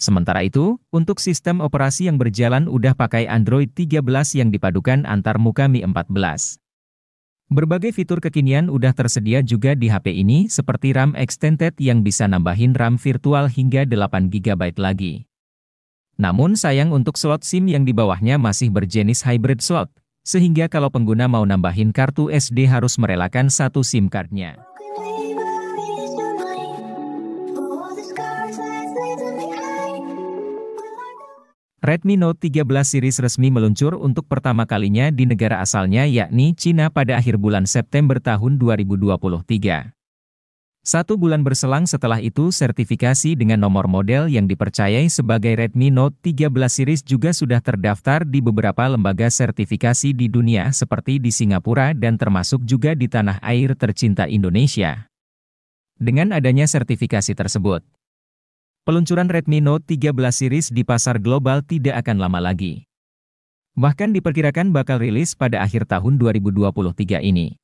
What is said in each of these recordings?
Sementara itu, untuk sistem operasi yang berjalan udah pakai Android 13 yang dipadukan antarmuka Mi 14. Berbagai fitur kekinian udah tersedia juga di HP ini seperti RAM extended yang bisa nambahin RAM virtual hingga 8 GB lagi. Namun sayang untuk slot SIM yang di bawahnya masih berjenis hybrid slot, sehingga kalau pengguna mau nambahin kartu SD harus merelakan satu SIM card-nya. Redmi Note 13 series resmi meluncur untuk pertama kalinya di negara asalnya yakni Cina pada akhir bulan September tahun 2023. 1 bulan berselang setelah itu sertifikasi dengan nomor model yang dipercayai sebagai Redmi Note 13 series juga sudah terdaftar di beberapa lembaga sertifikasi di dunia seperti di Singapura dan termasuk juga di tanah air tercinta Indonesia. Dengan adanya sertifikasi tersebut, peluncuran Redmi Note 13 series di pasar global tidak akan lama lagi. Bahkan diperkirakan bakal rilis pada akhir tahun 2023 ini.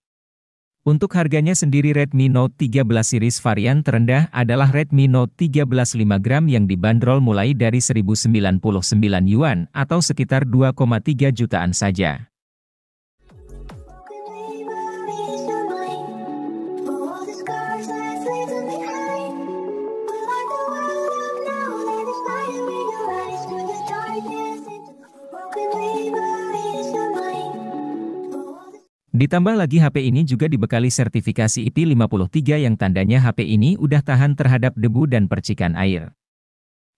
Untuk harganya sendiri Redmi Note 13 series varian terendah adalah Redmi Note 13 5GB yang dibanderol mulai dari 1.099 yuan atau sekitar 2,3 jutaan saja. Ditambah lagi HP ini juga dibekali sertifikasi IP53 yang tandanya HP ini udah tahan terhadap debu dan percikan air.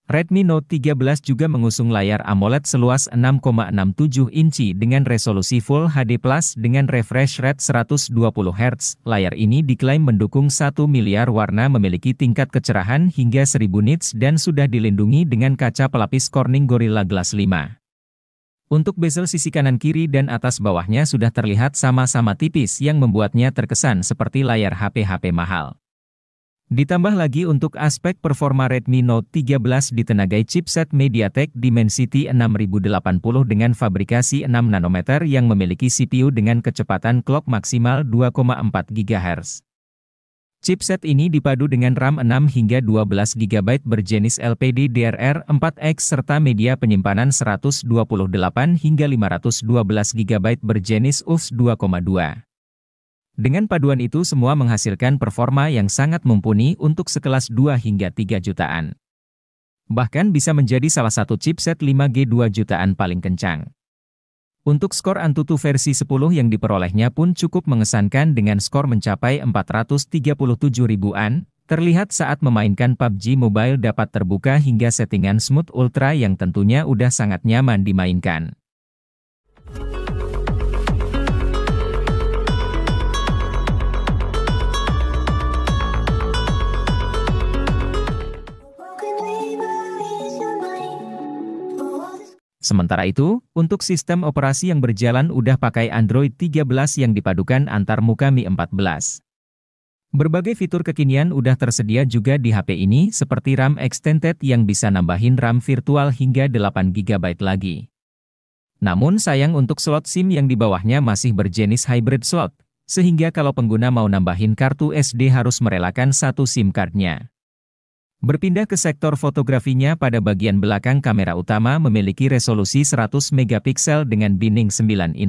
Redmi Note 13 juga mengusung layar AMOLED seluas 6,67 inci dengan resolusi Full HD Plus dengan refresh rate 120 Hz. Layar ini diklaim mendukung 1 miliar warna, memiliki tingkat kecerahan hingga 1000 nits dan sudah dilindungi dengan kaca pelapis Corning Gorilla Glass 5. Untuk bezel sisi kanan kiri dan atas bawahnya sudah terlihat sama-sama tipis yang membuatnya terkesan seperti layar HP-HP mahal. Ditambah lagi untuk aspek performa Redmi Note 13 ditenagai chipset MediaTek Dimensity 6080 dengan fabrikasi 6 nanometer yang memiliki CPU dengan kecepatan clock maksimal 2,4 GHz. Chipset ini dipadu dengan RAM 6 hingga 12 GB berjenis LPDDR4X serta media penyimpanan 128 hingga 512 GB berjenis UFS 2,2. Dengan paduan itu semua menghasilkan performa yang sangat mumpuni untuk sekelas 2 hingga 3 jutaan. Bahkan bisa menjadi salah satu chipset 5G 2 jutaan paling kencang. Untuk skor Antutu versi 10 yang diperolehnya pun cukup mengesankan dengan skor mencapai 437 ribuan, terlihat saat memainkan PUBG Mobile dapat terbuka hingga settingan Smooth Ultra yang tentunya udah sangat nyaman dimainkan. Sementara itu, untuk sistem operasi yang berjalan udah pakai Android 13 yang dipadukan antarmuka Mi 14. Berbagai fitur kekinian udah tersedia juga di HP ini seperti RAM extended yang bisa nambahin RAM virtual hingga 8 GB lagi. Namun sayang untuk slot SIM yang di bawahnya masih berjenis hybrid slot, sehingga kalau pengguna mau nambahin kartu SD harus merelakan satu SIM card-nya. Berpindah ke sektor fotografinya, pada bagian belakang kamera utama memiliki resolusi 100 megapiksel dengan binding 9:1.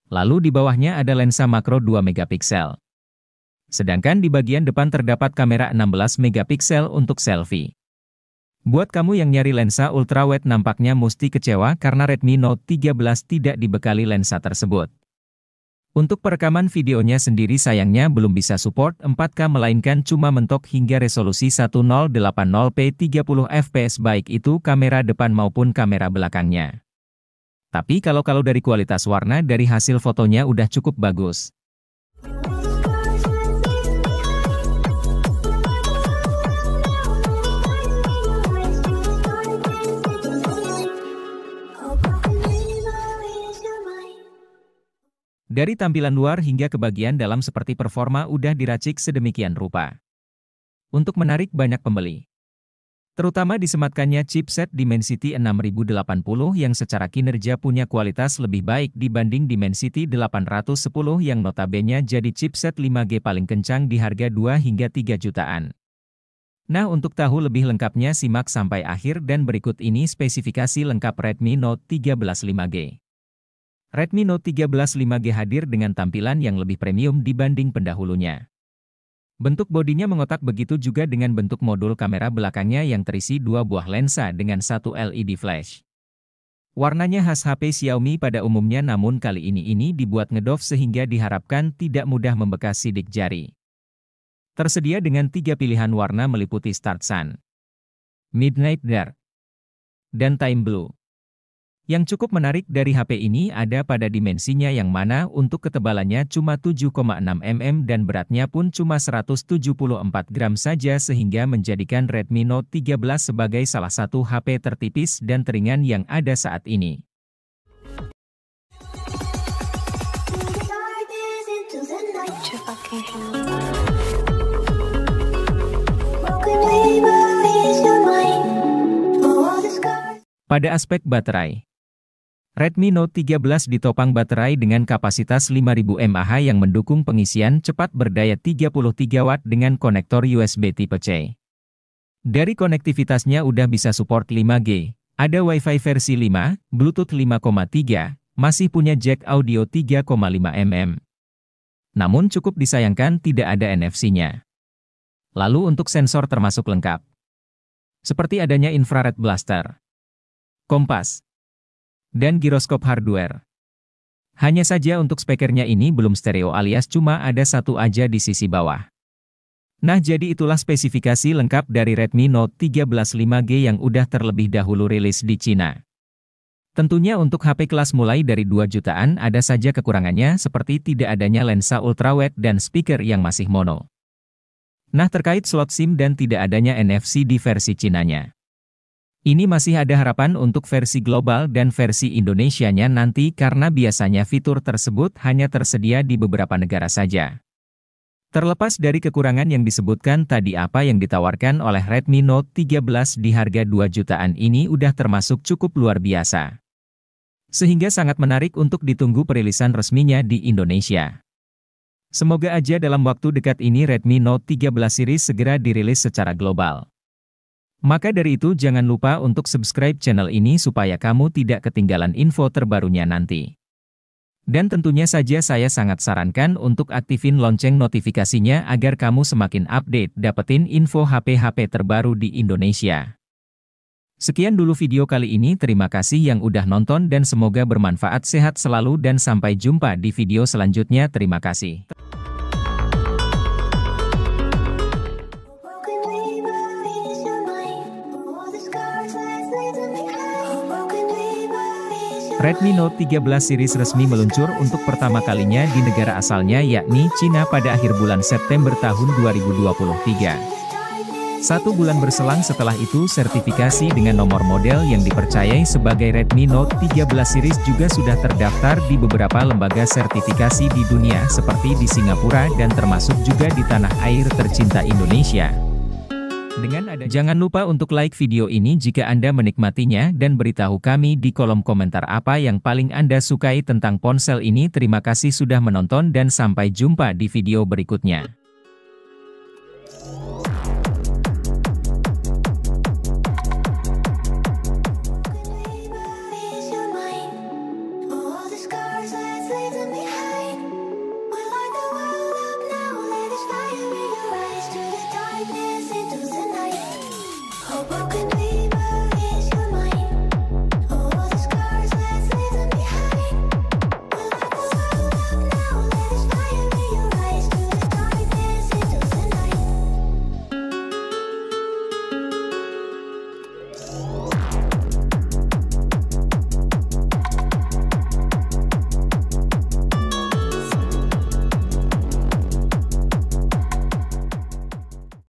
Lalu di bawahnya ada lensa makro 2 megapiksel. Sedangkan di bagian depan terdapat kamera 16 megapiksel untuk selfie. Buat kamu yang nyari lensa ultrawide nampaknya mesti kecewa karena Redmi Note 13 tidak dibekali lensa tersebut. Untuk perekaman videonya sendiri sayangnya belum bisa support 4K melainkan cuma mentok hingga resolusi 1080p 30 fps baik itu kamera depan maupun kamera belakangnya. Tapi kalau dari kualitas warna dari hasil fotonya udah cukup bagus. Dari tampilan luar hingga ke bagian dalam seperti performa udah diracik sedemikian rupa untuk menarik banyak pembeli. Terutama disematkannya chipset Dimensity 6080 yang secara kinerja punya kualitas lebih baik dibanding Dimensity 810 yang notabene jadi chipset 5G paling kencang di harga 2 hingga 3 jutaan. Nah, untuk tahu lebih lengkapnya simak sampai akhir dan berikut ini spesifikasi lengkap Redmi Note 13 5G. Redmi Note 13 5G hadir dengan tampilan yang lebih premium dibanding pendahulunya. Bentuk bodinya mengotak, begitu juga dengan bentuk modul kamera belakangnya yang terisi dua buah lensa dengan satu LED flash. Warnanya khas HP Xiaomi pada umumnya, namun kali ini dibuat ngedoff sehingga diharapkan tidak mudah membekas sidik jari. Tersedia dengan 3 pilihan warna meliputi Start Sun, Midnight Dark, dan Time Blue. Yang cukup menarik dari HP ini ada pada dimensinya, yang mana untuk ketebalannya cuma 7,6 mm dan beratnya pun cuma 174 gram saja, sehingga menjadikan Redmi Note 13 sebagai salah satu HP tertipis dan teringan yang ada saat ini. Pada aspek baterai, Redmi Note 13 ditopang baterai dengan kapasitas 5000 mAh yang mendukung pengisian cepat berdaya 33 Watt dengan konektor USB tipe C. Dari konektivitasnya udah bisa support 5G, ada Wi-Fi versi 5, Bluetooth 5,3, masih punya jack audio 3,5 mm. Namun cukup disayangkan tidak ada NFC-nya. Lalu untuk sensor termasuk lengkap, seperti adanya infrared blaster, kompas, dan giroskop hardware. Hanya saja untuk speakernya ini belum stereo alias cuma ada satu aja di sisi bawah. Nah, jadi itulah spesifikasi lengkap dari Redmi Note 13 5G yang udah terlebih dahulu rilis di Cina. Tentunya untuk HP kelas mulai dari 2 jutaan ada saja kekurangannya, seperti tidak adanya lensa ultrawide dan speaker yang masih mono. Nah, terkait slot SIM dan tidak adanya NFC di versi Cinanya, ini masih ada harapan untuk versi global dan versi Indonesianya nanti, karena biasanya fitur tersebut hanya tersedia di beberapa negara saja. Terlepas dari kekurangan yang disebutkan tadi, apa yang ditawarkan oleh Redmi Note 13 di harga 2 jutaan ini udah termasuk cukup luar biasa. Sehingga sangat menarik untuk ditunggu perilisan resminya di Indonesia. Semoga aja dalam waktu dekat ini Redmi Note 13 series segera dirilis secara global. Maka dari itu jangan lupa untuk subscribe channel ini supaya kamu tidak ketinggalan info terbarunya nanti. Dan tentunya saja saya sangat sarankan untuk aktifin lonceng notifikasinya agar kamu semakin update dapetin info HP-HP terbaru di Indonesia. Sekian dulu video kali ini, terima kasih yang udah nonton dan semoga bermanfaat, sehat selalu dan sampai jumpa di video selanjutnya, terima kasih. Redmi Note 13 series resmi meluncur untuk pertama kalinya di negara asalnya, yakni Cina pada akhir bulan September tahun 2023. 1 bulan berselang setelah itu, sertifikasi dengan nomor model yang dipercayai sebagai Redmi Note 13 series juga sudah terdaftar di beberapa lembaga sertifikasi di dunia seperti di Singapura dan termasuk juga di tanah air tercinta Indonesia. Jangan lupa untuk like video ini jika Anda menikmatinya dan beritahu kami di kolom komentar apa yang paling Anda sukai tentang ponsel ini. Terima kasih sudah menonton dan sampai jumpa di video berikutnya.